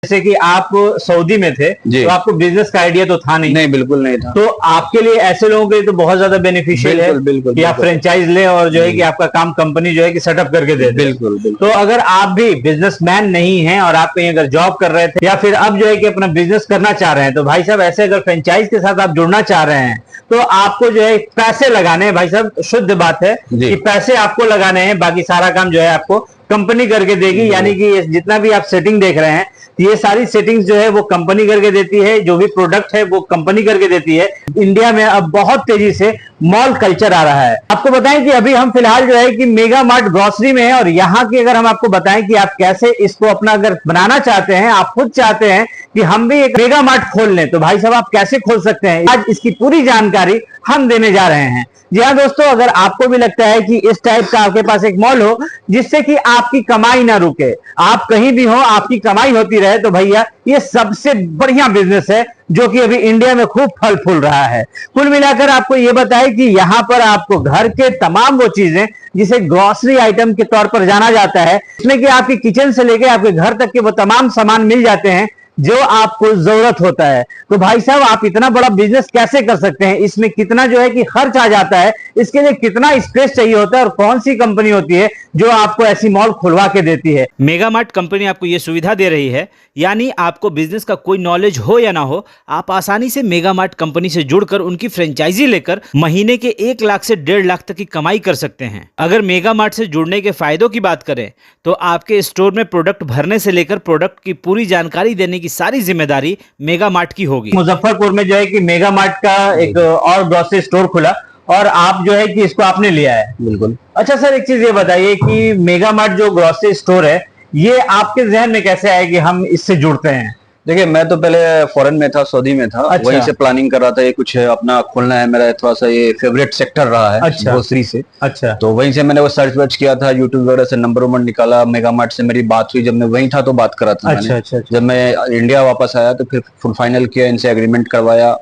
जैसे कि आप सऊदी में थे तो आपको बिजनेस का आइडिया तो था नहीं। नहीं, बिल्कुल नहीं था। तो आपके लिए ऐसे लोगों के लिए तो बहुत ज्यादा बेनिफिशियल है बिल्कुल, कि आप फ्रेंचाइज ले और जो है कि आपका काम कंपनी जो है कि सेटअप करके दे दे। बिल्कुल। तो अगर आप भी बिजनेसमैन नहीं हैं और आप कहीं अगर जॉब कर रहे थे या फिर अब जो है कि अपना बिजनेस करना चाह रहे हैं, तो भाई साहब ऐसे अगर फ्रेंचाइज के साथ आप जुड़ना चाह रहे हैं तो आपको जो है पैसे लगाने हैं। भाई साहब शुद्ध बात है कि पैसे आपको लगाने हैं, बाकी सारा काम जो है आपको कंपनी करके देगी। यानी कि जितना भी आप सेटिंग देख रहे हैं ये सारी सेटिंग्स जो है वो कंपनी करके देती है, जो भी प्रोडक्ट है वो कंपनी करके देती है। इंडिया में अब बहुत तेजी से मॉल कल्चर आ रहा है। आपको बताएं कि अभी हम फिलहाल जो है कि मेगा मार्ट ग्रोसरी में है और यहाँ की अगर हम आपको बताएं कि आप कैसे इसको अपना अगर बनाना चाहते हैं, आप खुद चाहते हैं कि हम भी एक मेगा मार्ट खोल लें, तो भाई साहब आप कैसे खोल सकते हैं, आज इसकी पूरी जानकारी हम देने जा रहे हैं। जी हाँ दोस्तों, अगर आपको भी लगता है कि इस टाइप का आपके पास एक मॉल हो जिससे कि आपकी कमाई ना रुके, आप कहीं भी हो आपकी कमाई होती रहे, तो भैया ये सबसे बढ़िया बिजनेस है जो कि अभी इंडिया में खूब फल फूल रहा है। कुल मिलाकर आपको ये बताएं कि यहाँ पर आपको घर के तमाम वो चीजें जिसे ग्रोसरी आइटम के तौर पर जाना जाता है, इसमें कि आपके किचन से लेकर आपके घर तक के वो तमाम सामान मिल जाते हैं जो आपको जरूरत होता है। तो भाई साहब आप इतना बड़ा बिजनेस कैसे कर सकते हैं, इसमें कितना जो है कि खर्च आ जाता है, इसके लिए कितना स्पेस चाहिए होता है और कौन सी कंपनी होती है जो आपको ऐसी मॉल खुलवा के देती है। मेगा मार्ट कंपनी आपको यह सुविधा दे रही है, यानी आपको बिजनेस का कोई नॉलेज हो या ना हो, आप आसानी से मेगा मार्ट कंपनी से जुड़कर उनकी फ्रेंचाइजी लेकर महीने के 1 लाख से 1.5 लाख तक की कमाई कर सकते हैं। अगर मेगा मार्ट से जुड़ने के फायदों की बात करें तो आपके स्टोर में प्रोडक्ट भरने से लेकर प्रोडक्ट की पूरी जानकारी देने की सारी जिम्मेदारी मेगा मार्ट की होगी। मुजफ्फरपुर में जो है कि मेगा मार्ट का एक और ग्रोसरी स्टोर खुला और आप जो है कि इसको आपने लिया है। बिल्कुल। अच्छा सर, एक चीज ये बताइए कि मेगा मार्ट जो ग्रोसरी स्टोर है ये आपके जहन में कैसे आया कि हम इससे जुड़ते हैं? देखिए, मैं तो पहले फॉरेन में था, सऊदी में था। अच्छा। वहीं से प्लानिंग कर रहा था, ये कुछ अपना खोलना है, मेरा थोड़ा सा ये फेवरेट सेक्टर रहा है। अच्छा। ग्रोसरी से। अच्छा। तो वहीं से मैंने वो सर्च वर्च किया था, यूट्यूब वगैरह से नंबर वंबर निकाला। मेगा मार्ट से मेरी बात हुई, जब मैं वहीं था तो बात करा था। अच्छा, मैंने अच्छा। जब मैं इंडिया वापस आया तो फिर फुल फाइनल किया, इनसे एग्रीमेंट करवाया।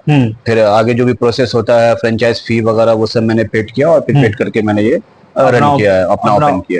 फिर आगे जो भी प्रोसेस होता है, फ्रेंचाइज फी वगैरह, वो सब मैंने पेड किया और फिर पेड करके मैंने ये रन किया है, अपना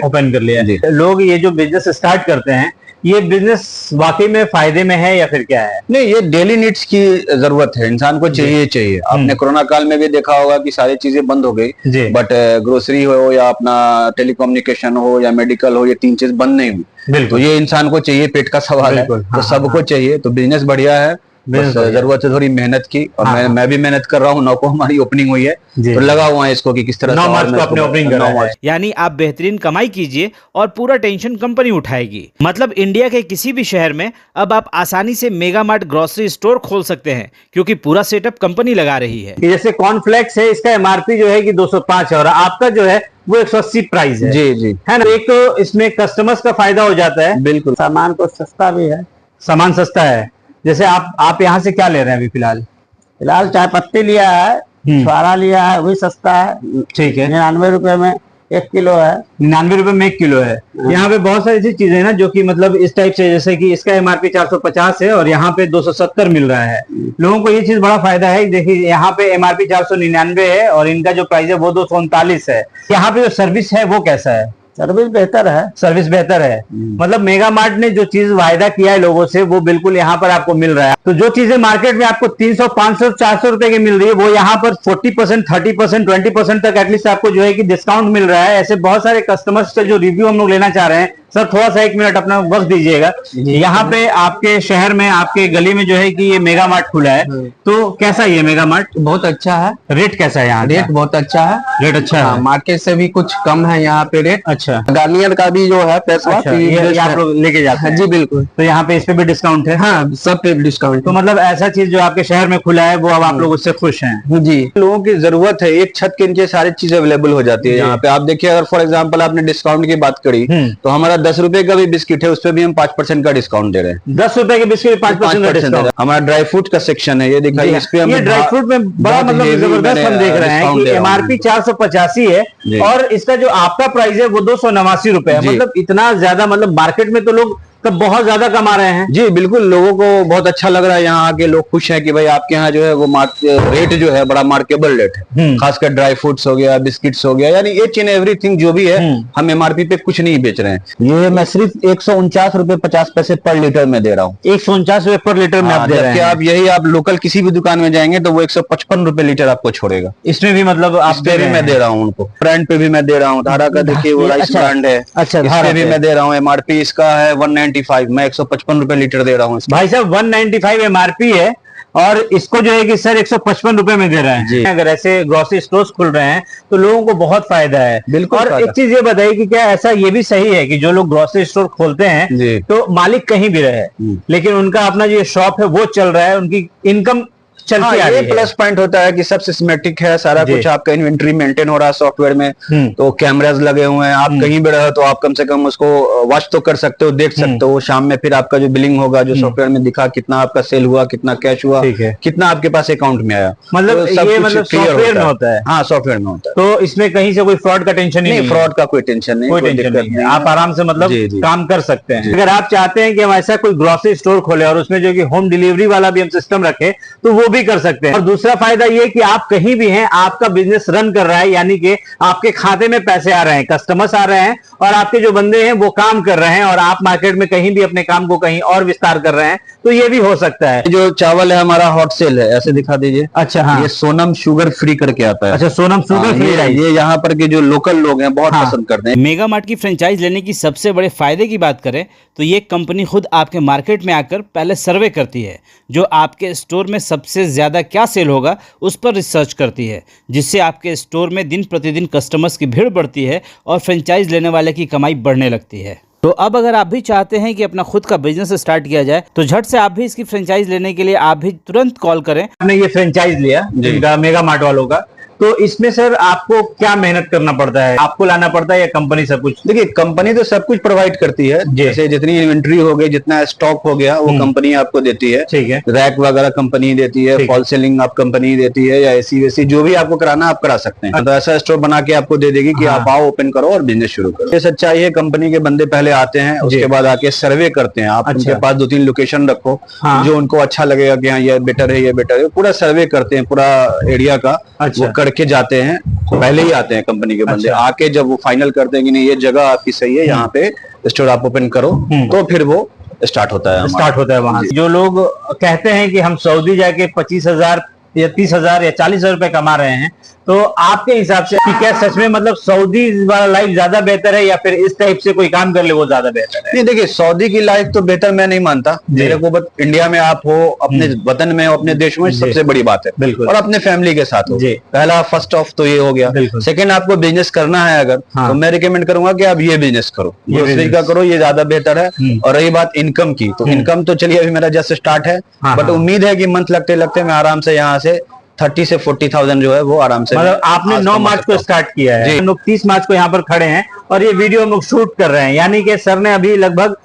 ओपन कर लिया है। लोग ये जो बिजनेस स्टार्ट करते हैं, ये बिजनेस वाकई में फायदे में है या फिर क्या है? नहीं, ये डेली नीड्स की जरूरत है, इंसान को चाहिए। आपने कोरोना काल में भी देखा होगा कि सारी चीजें बंद हो गई, बट ग्रोसरी हो या अपना टेलीकम्युनिकेशन हो या मेडिकल हो, ये 3 चीज बंद नहीं हुई। तो ये इंसान को चाहिए, पेट का सवाल है, तो सबको चाहिए। तो बिजनेस बढ़िया है, बस जरूरत है थोड़ी मेहनत की। और मैं भी मेहनत कर रहा हूँ। 9 को हमारी ओपनिंग हुई है, तो लगा हुआ है इसको कि किस तरह 9 मार्च को अपने ओपनिंग करना है। यानी आप बेहतरीन कमाई कीजिए और पूरा टेंशन कंपनी उठाएगी। मतलब इंडिया के किसी भी शहर में अब आप आसानी से मेगा मार्ट ग्रोसरी स्टोर खोल सकते हैं, क्योंकि पूरा सेटअप कंपनी लगा रही है। जैसे कॉर्नफ्लेक्स है, इसका एमआरपी जो है कि 205 है और आपका जो है वो 180 प्राइस है। जी है ना। एक तो इसमें कस्टमर्स का फायदा हो जाता है, बिल्कुल। सामान तो सस्ता भी है, सामान सस्ता है। जैसे आप यहाँ से क्या ले रहे हैं अभी फिलहाल? चाय पत्ती लिया है, छुआरा लिया है, वही सस्ता है। ठीक है। 99 रुपए में 1 किलो है। 99 रुपए में 1 किलो है। यहाँ पे बहुत सारी ऐसी चीजें हैं ना जो कि मतलब इस टाइप से, जैसे कि इसका एमआरपी 450 है और यहाँ पे 270 मिल रहा है। लोगों को ये चीज बड़ा फायदा है। देखिए यहाँ पे एमआरपी 499 है और इनका जो प्राइस है वो 239 है। यहाँ पे जो सर्विस है वो कैसा है? सर्विस बेहतर है। सर्विस बेहतर है। मतलब मेगा मार्ट ने जो चीज वायदा किया है लोगों से वो बिल्कुल यहाँ पर आपको मिल रहा है। तो जो चीजें मार्केट में आपको 300, 500, 400 रुपए की मिल रही है, वो यहाँ पर 40%, 30%, 20% तक एटलीस्ट आपको जो है कि डिस्काउंट मिल रहा है। ऐसे बहुत सारे कस्टमर्स का जो रिव्यू हम लोग लेना चाह रहे हैं। सर थोड़ा सा 1 मिनट अपना वक्त दीजिएगा। यहाँ पे आपके शहर में, आपके गली में जो है कि ये मेगा मार्ट खुला है, तो कैसा ये मेगा मार्ट? बहुत अच्छा है। रेट कैसा है यहाँ? रेट बहुत अच्छा है। रेट अच्छा है, मार्केट से भी कुछ कम है यहाँ पे रेट। अच्छा। गार्नियर का भी जो है पैसा ये आप लोग लेके जाते हैं? जी बिल्कुल। तो यहाँ पे इस पे भी डिस्काउंट है? हाँ, सब पे डिस्काउंट। तो मतलब ऐसा चीज जो आपके शहर में खुला है वो अब आप लोग उससे खुश हैं? जी। लोगों की जरूरत है, एक छत के नीचे सारी चीजें अवेलेबल हो जाती है यहाँ पे। आप देखिए, अगर फॉर एग्जांपल आपने डिस्काउंट की बात करी, तो हमारा 10 रुपए का भी बिस्किट है, उस पर भी हम 5% का डिस्काउंट दे रहे हैं। 10 रुपए के बिस्किट 5% का डिस्काउंट। हमारा ड्राई फ्रूट का सेक्शन है, ये दिखाइए, इस पे हम ड्राई फ्रूट में बड़ा मतलब जबरदस्त हम देख रहे हैं कि एमआरपी 485 है और इसका जो आपका प्राइस है वो 289 रुपए है। मतलब इतना ज्यादा, मतलब मार्केट में तो लोग तब बहुत ज्यादा कमा रहे हैं। जी बिल्कुल, लोगों को बहुत अच्छा लग रहा है यहाँ आके, लोग खुश हैं कि भाई आपके यहाँ जो है वो रेट जो है बड़ा मार्केबल रेट है। खासकर ड्राई फ्रूट्स हो गया, बिस्किट्स हो गया, यानी ईच एंड एवरीथिंग जो भी है हम एमआरपी पे कुछ नहीं बेच रहे हैं। ये मैं सिर्फ 149 रुपए 50 पैसे पर लीटर में दे रहा हूँ। 149 रुपए पर लीटर में आप दे रहे हैं। आप यही आप लोकल किसी भी दुकान में जाएंगे तो वो 155 रुपए लीटर आपको छोड़ेगा। इसमें भी मतलब आप पे भी मैं दे रहा हूँ उनको, ब्रांड पे भी मैं दे रहा हूँ। धारा का देखिए वो राइस ब्रांड है, अच्छा, इस पे भी मैं दे रहा हूँ। एमआरपी इसका है 195, मैं 155 रुपए लीटर दे रहा हूँ। भाई साहब 195 एमआरपी है और इसको जो है कि सर 155 रुपए में दे रहे हैं। अगर ऐसे ग्रोसरी स्टोर्स खुल रहे हैं तो लोगों को बहुत फायदा है। बिल्कुल। और एक चीज ये बताइए कि क्या ऐसा ये भी सही है कि जो लोग ग्रोसरी स्टोर खोलते हैं तो मालिक कहीं भी रहे लेकिन उनका अपना जो शॉप है वो चल रहा है, उनकी इनकम चलती आ रही है। ये प्लस पॉइंट होता है कि सब सिस्टमेटिक है, सारा कुछ आपका इन्वेंटरी मेंटेन हो रहा है सॉफ्टवेयर में। तो कैमरास लगे हुए हैं, आप कहीं भी रहो तो आप कम से कम उसको वॉच तो कर सकते हो, देख सकते हो। शाम में फिर आपका जो बिलिंग होगा, जो सॉफ्टवेयर में दिखा कितना आपका सेल हुआ, कितना कैश हुआ, कितना आपके पास अकाउंट में आया, मतलब ये मतलब सॉफ्टवेयर में होता है। हाँ सॉफ्टवेयर में होता है। तो इसमें कहीं से कोई फ्रॉड का टेंशन नहीं, फ्रॉड का कोई टेंशन नहीं, कोई टेंशन नहीं, आप आराम से मतलब काम कर सकते हैं। अगर आप चाहते हैं कि हम ऐसा कोई ग्रोसरी स्टोर खोले और उसमें जो कि होम डिलीवरी वाला भी हम सिस्टम रखें तो वो भी कर सकते हैं। और दूसरा फायदा ये कि आप कहीं भी हैं, आपका बिजनेस रन कर रहा है, यानी कि आपके खाते में पैसे आ रहे हैं, कस्टमर्स आ रहे हैं और आपके जो बंदे हैं वो काम कर रहे हैं और आप मार्केट में कहीं भी अपने काम को कहीं और विस्तार कर रहे हैं, तो ये भी हो सकता है। जो चावल है हमारा हॉट सेल है, ऐसे दिखा दीजिए। अच्छा हाँ, ये सोनम शुगर फ्री करके आता है। अच्छा सोनम शुगर फ्री, ये यहाँ पर के जो लोकल लोग हैं बहुत पसंद करते हैं। मेगा मार्ट की फ्रेंचाइज लेने की सबसे बड़े फायदे की बात करें तो ये कंपनी खुद आपके मार्केट में आकर पहले सर्वे करती है, जो आपके स्टोर में सबसे ज्यादा क्या सेल होगा उस पर रिसर्च करती है, जिससे आपके स्टोर में दिन प्रतिदिन कस्टमर्स की भीड़ बढ़ती है और फ्रेंचाइज लेने वाले की कमाई बढ़ने लगती है। तो अब अगर आप भी चाहते हैं कि अपना खुद का बिजनेस स्टार्ट किया जाए तो झट से आप भी इसकी फ्रेंचाइज लेने के लिए आप भी तुरंत कॉल करें। आपने ये फ्रेंचाइज लिया जिनका मेगा मार्ट वालों का, तो इसमें सर आपको क्या मेहनत करना पड़ता है? आपको लाना पड़ता है या कंपनी सब कुछ? देखिए कंपनी तो सब कुछ प्रोवाइड करती है, जैसे जितनी इन्वेंट्री हो गई, जितना स्टॉक हो गया वो कंपनी आपको देती है। ठीक है, रैक वगैरह कंपनी देती है, फॉल सेलिंग आप कंपनी देती है, या एसी वेसी जो भी आपको कराना आप करा सकते हैं। तो ऐसा स्टोर बना के आपको दे देगी कि आप आओ, ओपन करो और बिजनेस शुरू करो। ये सच्चाई है, कंपनी के बंदे पहले आते हैं, उसके बाद आके सर्वे करते हैं। आप उनके पास 2-3 लोकेशन रखो जो उनको अच्छा लगेगा कि हाँ ये बेटर है, ये बेटर है, पूरा सर्वे करते हैं पूरा एरिया का। वो करके जाते हैं, पहले ही आते हैं कंपनी के बंदे। आके जब वो फाइनल करते हैं कि नहीं ये जगह आपकी सही है, यहाँ पे स्टोर आप ओपन करो, तो फिर वो स्टार्ट होता है वहां से। जो लोग कहते हैं कि हम सऊदी जाके 25,000 या 30,000 या 40,000 रुपए कमा रहे हैं, तो आपके हिसाब से कि क्या सच में मतलब सऊदी वाला लाइफ ज्यादा बेहतर है या फिर इस टाइप से कोई काम कर ले वो ज्यादा बेहतर है? नहीं देखिए, सऊदी की लाइफ तो बेहतर मैं नहीं मानता। मेरे को बस इंडिया में आप हो, अपने वतन में, अपने देश में, सबसे बड़ी बात है। बिल्कुल। और अपने फैमिली के साथ हो। पहला फर्स्ट ऑफ तो ये हो गया। सेकंड, आपको बिजनेस करना है अगर, तो मैं रिकमेंड करूंगा कि आप ये बिजनेस करो, ग्रोसरी का करो, ये ज्यादा बेहतर है। और रही बात इनकम की, तो इनकम तो चलिए अभी मेरा जस्ट स्टार्ट है, बट उम्मीद है कि मंथ लगते लगते मैं आराम से यहाँ से 30 से 40,000 जो है वो आराम से। मतलब आपने 9 मार्च को स्टार्ट किया है, हम लोग 30 मार्च को यहाँ पर खड़े हैं और ये वीडियो हम लोग शूट कर रहे हैं, यानी कि सर ने अभी लगभग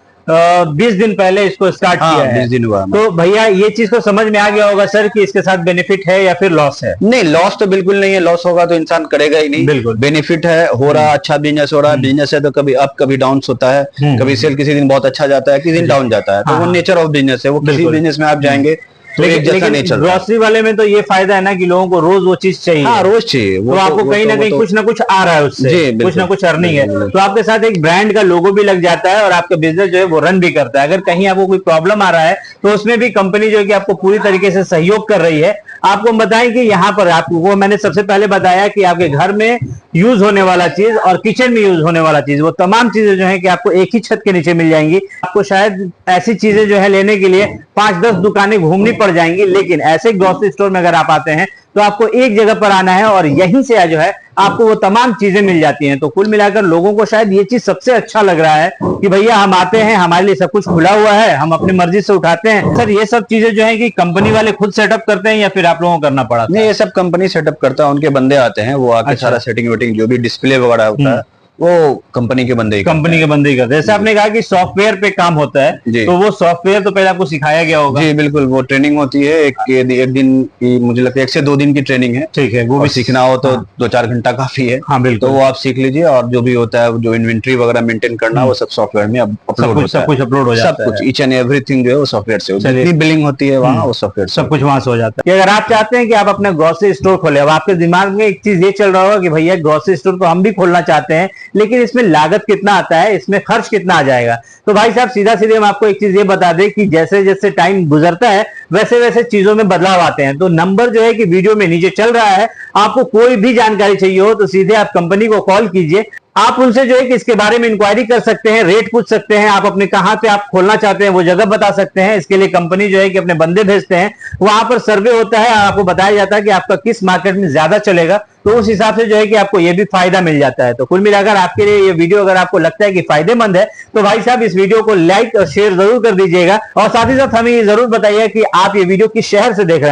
20 दिन पहले इसको स्टार्ट किया है। 20 दिन हुआ। तो भैया ये चीज तो समझ में आ गया होगा सर कि इसके साथ बेनिफिट है या फिर लॉस है? नहीं, लॉस तो बिल्कुल नहीं है। लॉस होगा तो इंसान करेगा ही नहीं। बिल्कुल बेनिफिट है, हो रहा अच्छा बिजनेस हो रहा है। बिजनेस है तो कभी अप कभी डाउन होता है, कभी सेल किसी दिन बहुत अच्छा जाता है, किसी दिन डाउन जाता है, तो वो नेचर ऑफ बिजनेस है। वो किसी बिजनेस में आप जाएंगे तो एक जैसा नहीं चलता। ग्रोसरी वाले में तो ये फायदा है ना कि लोगों को रोज वो चीज चाहिए। हाँ, रोज चाहिए। तो आपको कहीं ना कहीं कुछ ना कुछ आ रहा है उससे, कुछ ना कुछ अर्निंग है, तो आपके साथ एक ब्रांड का लोगो भी लग जाता है और आपका बिजनेस जो है वो रन भी करता है। अगर कहीं आपको कोई प्रॉब्लम आ रहा है तो उसमें भी कंपनी जो है कि आपको पूरी तरीके से सहयोग कर रही है। आपको हम बताएं कि यहाँ पर आपको वो मैंने सबसे पहले बताया कि आपके घर में यूज होने वाला चीज और किचन में यूज होने वाला चीज, वो तमाम चीजें जो है कि आपको एक ही छत के नीचे मिल जाएंगी। आपको शायद ऐसी चीजें जो है लेने के लिए 5-10 दुकानें घूमनी पड़ जाएंगी, लेकिन ऐसे ग्रोसरी स्टोर में अगर आप आते हैं तो आपको एक जगह पर आना है और यहीं से जो है आपको वो तमाम चीजें मिल जाती हैं। तो कुल मिलाकर लोगों को शायद ये चीज सबसे अच्छा लग रहा है कि भैया हम आते हैं, हमारे लिए सब कुछ खुला हुआ है, हम अपनी मर्जी से उठाते हैं। सर ये सब चीजें जो है कि कंपनी वाले खुद सेटअप करते हैं या फिर आप लोगों को करना पड़ा? नहीं, ये सब कंपनी सेटअप करता है, उनके बंदे आते हैं, वो आके सारा सेटिंग वेटिंग जो भी डिस्प्ले वगैरह होता है वो कंपनी के बंदे ही कंपनी के बंदे ही करते हैं। जैसे आपने कहा कि सॉफ्टवेयर पे काम होता है, जी। तो वो सॉफ्टवेयर तो पहले आपको सिखाया गया होगा। जी बिल्कुल, वो ट्रेनिंग होती है एक दिन की, मुझे लगता है 1 से 2 दिन की ट्रेनिंग है। ठीक है, वो और भी सीखना हो तो हाँ। 2-4 घंटा काफी है। हाँ बिल्कुल, तो वो आप सीख लीजिए, और जो भी होता है, जो इन्वेंट्री वगैरह मेंटेन करना, वो सब सॉफ्टवेयर में अपलोड होता सब कुछ अपलोड हो है। जाता सब कुछ है। ईच एंड एवरीथिंग जो है वो सॉफ्टवेयर से होता है। चलिए। जितनी बिलिंग होती है वहाँ, वो सॉफ्टवेयर से सब कुछ वहां से हो जाता है। कि अगर आप चाहते हैं कि आप अपना ग्रोसरी स्टोर खोले, अब आपके दिमाग में एक चीज ये चल रहा होगा कि भैया ग्रोसरी स्टोर तो हम भी खोलना चाहते हैं, लेकिन इसमें लागत कितना आता है, इसमें खर्च कितना आ जाएगा। तो भाई साहब सीधा सीधे हम आपको एक चीज ये बता दें कि जैसे जैसे टाइम गुजरता है वैसे वैसे चीजों में बदलाव आते हैं। तो नंबर जो है कि वीडियो में नीचे चल रहा है, आपको कोई भी जानकारी चाहिए हो तो सीधे आप कंपनी को कॉल कीजिए। आप उनसे जो है कि इसके बारे में इंक्वायरी कर सकते हैं, रेट पूछ सकते हैं, आप अपने कहां पे आप खोलना चाहते हैं वो जगह बता सकते हैं। इसके लिए कंपनी जो है कि अपने बंदे भेजते हैं, वहां पर सर्वे होता है, आपको बताया जाता है कि आपका किस मार्केट में ज्यादा चलेगा, तो उस हिसाब से जो है कि आपको ये भी फायदा मिल जाता है। तो कुल मिलाकर आपके लिए ये वीडियो अगर आपको लगता है कि फायदेमंद है, तो भाई साहब इस वीडियो को लाइक और शेयर जरूर कर दीजिएगा, और साथ ही साथ हमें ये जरूर बताइए कि आप ये वीडियो किस शहर से देख रहे हैं।